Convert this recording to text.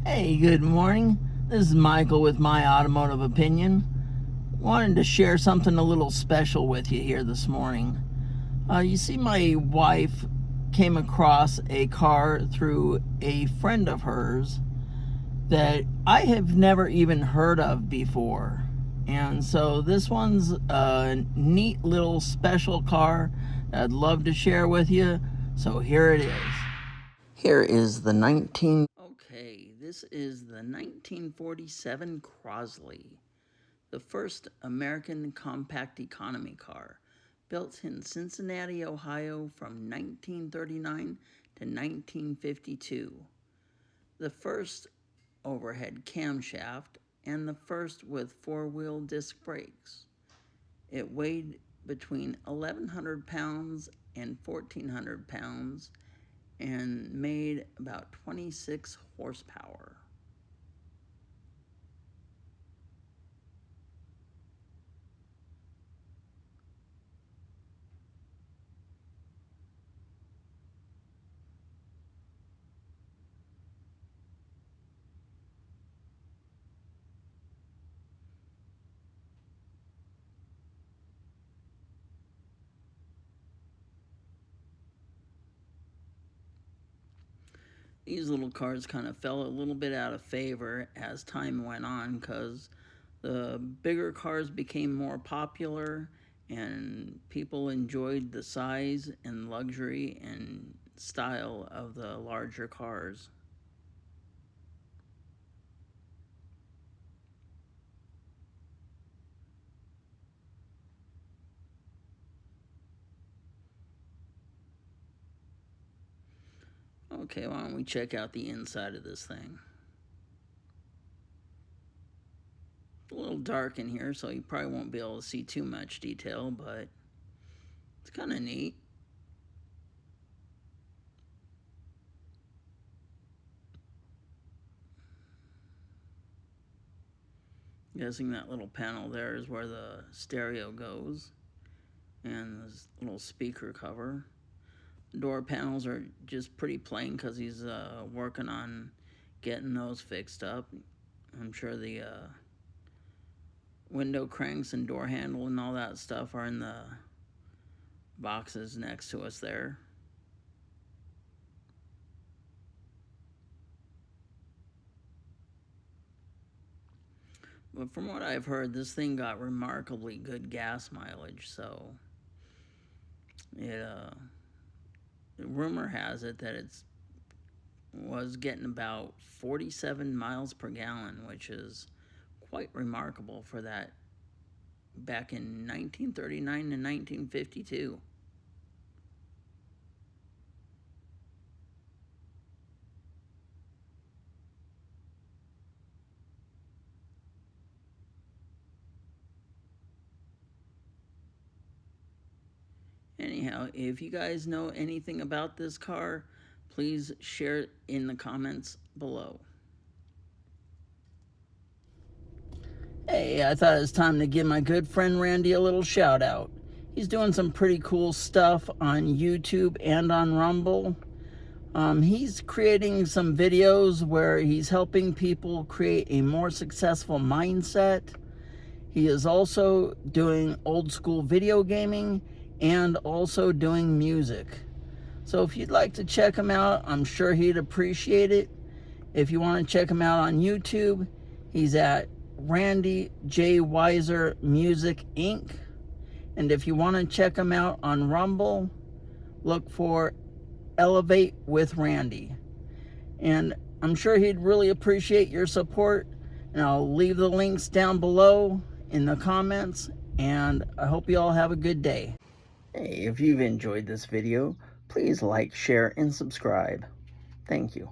Hey, good morning. This is Michael with My Automotive Opinion. Wanted to share something a little special with you here this morning. You see, my wife came across a car through a friend of hers that I have never even heard of before. And so this one's a neat little special car that I'd love to share with you. So here it is. Here is the Okay, this is the 1947 Crosly, the first American compact economy car, built in Cincinnati, Ohio from 1939 to 1952. The first overhead camshaft and the first with four-wheel disc brakes. It weighed between 1,100 pounds and 1,400 pounds and made about 26 horsepower. These little cars kind of fell a little bit out of favor as time went on because the bigger cars became more popular and people enjoyed the size and luxury and style of the larger cars. Okay, why don't we check out the inside of this thing? It's a little dark in here, so you probably won't be able to see too much detail, but it's kind of neat. Guessing that little panel there is where the stereo goes, and this little speaker cover. Door panels are just pretty plain because he's working on getting those fixed up. I'm sure the window cranks and door handle and all that stuff are in the boxes next to us there. But from what I've heard, this thing got remarkably good gas mileage, so it rumor has it that it was getting about 47 miles per gallon, which is quite remarkable for that back in 1939 to 1952. Anyhow, if you guys know anything about this car, please share it in the comments below. Hey, I thought it was time to give my good friend Randy a little shout out. He's doing some pretty cool stuff on YouTube and on Rumble. He's creating some videos where he's helping people create a more successful mindset. He is also doing old school video gaming and also doing music. So if you'd like to check him out, I'm sure he'd appreciate it. If you want to check him out on YouTube, he's at Randy J. Weiser Music Inc. And if you want to check him out on Rumble, look for Elevate with Randy. And I'm sure he'd really appreciate your support. And I'll leave the links down below in the comments. And I hope you all have a good day. Hey, if you've enjoyed this video, please like, share, and subscribe. Thank you.